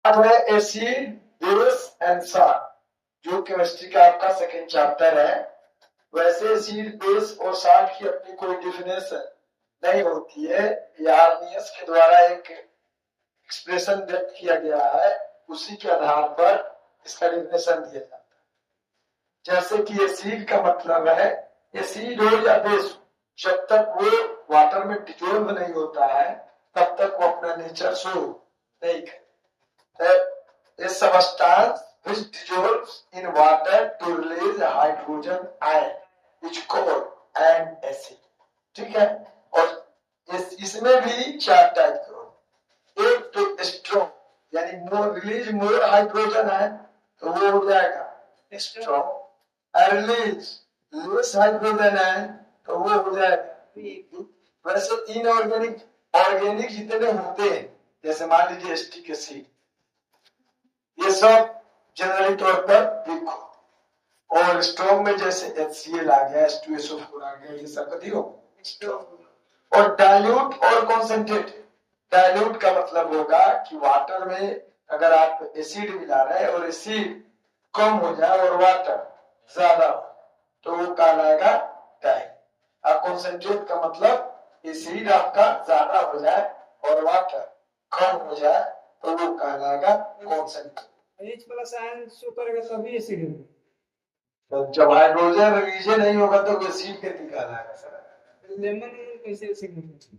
अब है acid base and salt, जो केमिस्ट्री का आपका सेकंड चैप्टर है। वैसे एसिड बेस और सॉल्ट की अपनी कोई डिफिनेशन नहीं होती है, ये आर्नियस के द्वारा एक एक्सप्रेशन व्यक्त किया गया है, उसी के आधार पर इसका डिफिनेशन दिया जाता है। जैसे कि एसिड का मतलब है, एसिड हो या बेस, जब तक वो वाटर में डिजोल्व नहीं होता है तब तक वो अपना नेचर शो नहीं करता। A substance which dissolves in water to release hydrogen ion is called an acid। ठीक है। और इसमें भी चार टाइप के होते हैं। एक तो स्ट्रॉन्ग, यानी मोर रिलीज मोर हाइड्रोजन आयन, तो वो हो जाएगा स्ट्रॉन्ग। और रिलीज लेस हाइड्रोजन आयन, तो वो हो जाएगा। वैसे इनऑर्गेनिक ऑर्गेनिक जितने होते हैं, जैसे मान लीजिए एसिटिक एसिड, ये सब जनरली तौर पर वीक हो। और स्ट्रॉन्ग में जैसे HCl आ गया, H2SO4 आ गया, ये सब कथी हो स्ट्रॉन्ग। और डाइल्यूट और कॉन्सेंट्रेट, डाइल्यूट का मतलब होगा कि वाटर में अगर आप एसिड मिला रहे हैं और एसिड कम हो जाए और वाटर ज्यादा हो तो वो कहलाएगा डाइल्यूट। और कॉन्सेंट्रेट का मतलब एसिड आपका ज्यादा हो जाए और वाटर कम हो जाए तो वो कहलाएगा concentrate. H plus ion show करेगा तभी एसिड होगा। तो जब हाइड्रोजन रिलीज नहीं होगा तो एसिड कैसे कहलाएगा सर? लेमन कैसे एसिड होगा?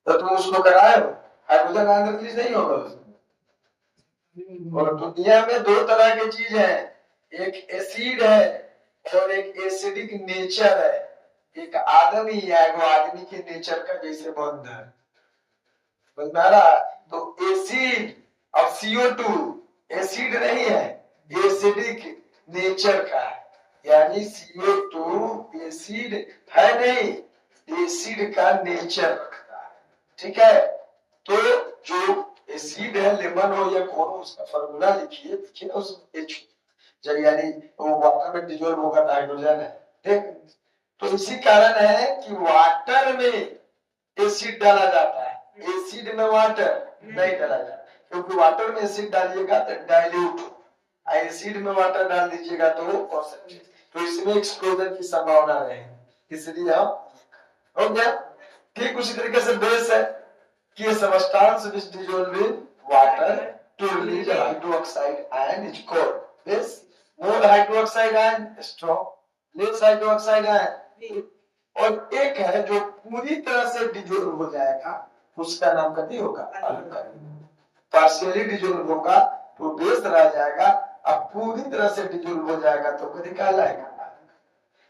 तो तुम उसको कराए हो, हाइड्रोजन आयन रिलीज नहीं होगा उसमें। और दुनिया में दो तरह की चीज है, एक एसिड है और एक एसिडिक नेचर है। एक आदमी है, वो आदमी के नेचर का जैसे बंद है, बंदारा। तो एसिड और CO2 एसिड नहीं है, एसिडिक नेचर का है, यानी CO2 एसिड है नहीं, एसिड का नेचर रखता है। ठीक है। तो जो एसिड है, लेमन हो या कौन हो, उसका फॉर्मूला लिखिए, देखिए उस H जब यानी वो वाटर में डिजोल्व होगा तो हाइड्रोजन है। ठीक। तो इसी कारण है कि वाटर में एसिड डाला जाता है, एसिड में वाटर नहीं डाला जाता, क्योंकि वाटर में एसिड डालिएगा तो डाइल्यूट, एसिड में वाटर डाल दीजिएगा तो वो कॉन्सेंट्रेट, तो इसमें एक्सप्लोजन की संभावना रहेगी, इसलिए हम हो गया। ठीक उसी तरीके से बेस है कि substance which dissolve in water to release hydroxide ion is called base. More hydroxide ion strong, less hydroxide ion. और एक है जो पूरी तरह से डिसॉल्व हो जाएगा, उसका नाम कथी होगा? अल्काइल। पार्शियली डिसॉल्व होगा तो बेस रह जाएगा, अब पूरी तरह से डिसॉल्व हो जाएगा तो कथी कहलाएगा?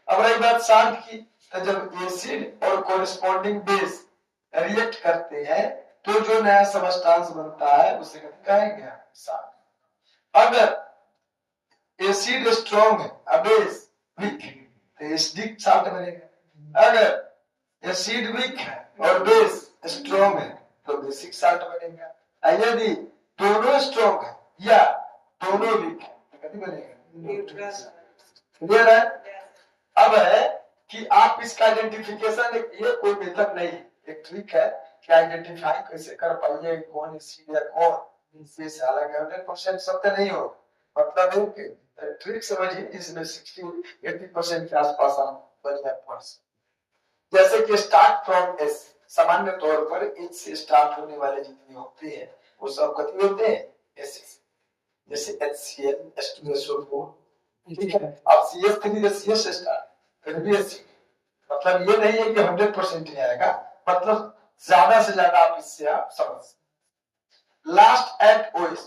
अब रही बात सॉल्ट की, तो जब एसिड और कोरिस्पोंडिंग बेस रिएक्ट करते हैं तो जो नया सबस्टेंस बनता है उसे कहेंगे सॉल्ट। अगर एसिड स्ट्रॉन्ग है, बेस वीक है, तो एसिडिक सॉल्ट बनेगा। अगर एसिड वीक है और बेस स्ट्रॉन्ग है तो बेसिक सॉल्ट बनेगा। यदि दोनों स्ट्रॉन्ग है या दोनों वीक है तो कथी बनेगा? क्लियर है? अब है कि आप इसका आइडेंटिफिकेशन, ये कोई मेथड नहीं, एक ट्रिक है कि आइडेंटिफाई कैसे कर पाइए कौन एसिड है कौन बेस। हालांकि 100% सत्य नहीं हो, मतलब एक ट्रिक समझिए जिसमें 60-80% के आसपास आप बन जाए। जैसे कि स्टार्ट फ्रॉम एस, सामान्य तौर पर एच से स्टार्ट होने वाले जितने होते हैं वो सब कथी होते हैं? एसिड। जैसे HCl, H2SO4, ठीक है। अब CH3 CH से स्टार्ट, फिर भी एसिड, मतलब ये नहीं है कि 100% ही आएगा, मतलब ज्यादा से ज्यादा आप इससे आप समझ। लास्ट एट OH,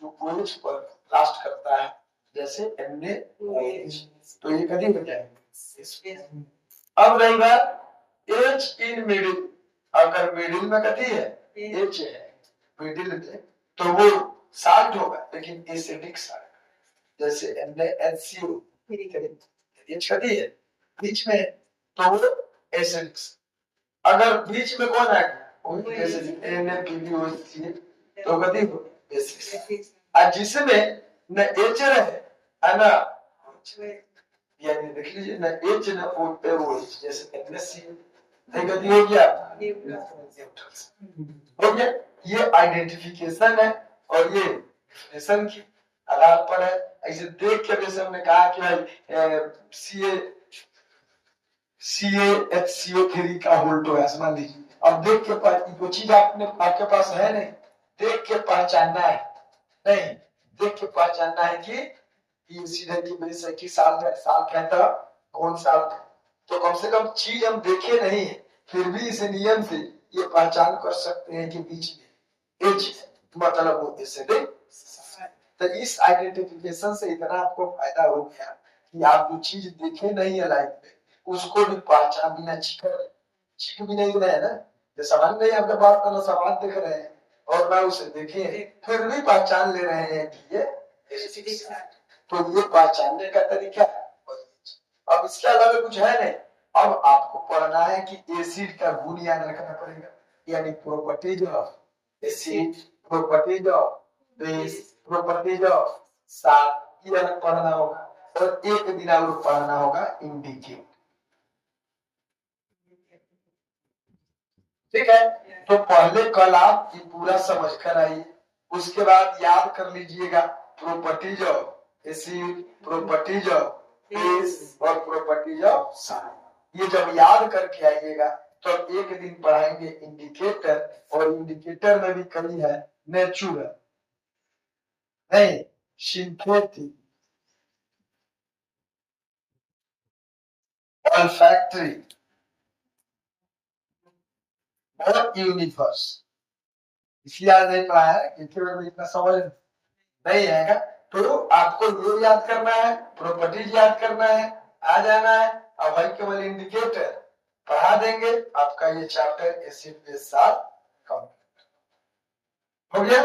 जो OH पर लास्ट करता है, जैसे NaOH, तो ये कभी हो जाएगा। अब रही बात H इन मिडिल, अगर मिडिल में कथी है? H है मिडिल में, तो वो सॉल्ट होगा लेकिन एसिडिक सॉल्ट, जैसे NaHCO, H कथी है? बीच में, तो वो एसिडिक। अगर बीच में कौन आ गया? एसिडिक, NaPbOH, तो कथी हो? एसिडिक। और जिसमें न H है ना, यानी देख लीजिए ना H ना OH, जैसे NaCl, कथी हो गया? हो गया। ये आइडेंटिफिकेशन है और ये डेफिनेशन की आधार पर है। ऐसे देख के जैसे हमने कहा कि भाई CaHCO3 का होल्ड हो गया, मान लीजिए। अब देख के वो चीज आपके पास है नहीं, देख के पहचानना है, नहीं देख के पहचानना है कि ये सीधे की बेस है कि साल कहता कौन साल। तो कम से कम चीज हम देखे नहीं है, फिर भी इस नियम से ये पहचान कर सकते हैं कि बीच में एच मतलब वो एसिडिक। तो इस आइडेंटिफिकेशन से इतना आपको फायदा हो गया कि आप जो चीज देखे नहीं है लाइफ में उसको भी पहचान बिना चीख भी नहीं रहे ना। जो सामान नहीं आपके पास करना, सामान देख रहे हैं और मैं उसे देखे फिर भी पहचान ले रहे हैं कि ये एसिडिक है। तो ये पहचानने का तरीका है। अब इसके अलावा कुछ है नहीं। अब आपको पढ़ना है कि एसिड का गुण याद रखना पड़ेगा, यानी properties of acid, properties of base, properties of salt, ये अलग पढ़ना होगा। और एक दिन और पढ़ना होगा इंडिकेट। ठीक है, तो पहले कल आप ये पूरा समझ कर आइए, उसके बाद याद कर लीजिएगा properties of acid, properties of base और प्रॉपर्टीज ऑफ साल्ट। ये जब याद करके आइएगा तो एक दिन पढ़ाएंगे इंडिकेटर, और इंडिकेटर में भी कमी है नेचुरल नहीं सिंथेटिक, olfactory और यूनिवर्स। इसलिए आज नहीं पढ़ा है क्योंकि इतना समझ नहीं आएगा। तो आपको ये याद करना है, प्रॉपर्टीज याद करना है, आ जाना है। अब भाई केवल इंडिकेटर पढ़ा देंगे, आपका ये chapter acid base salt complete हो गया।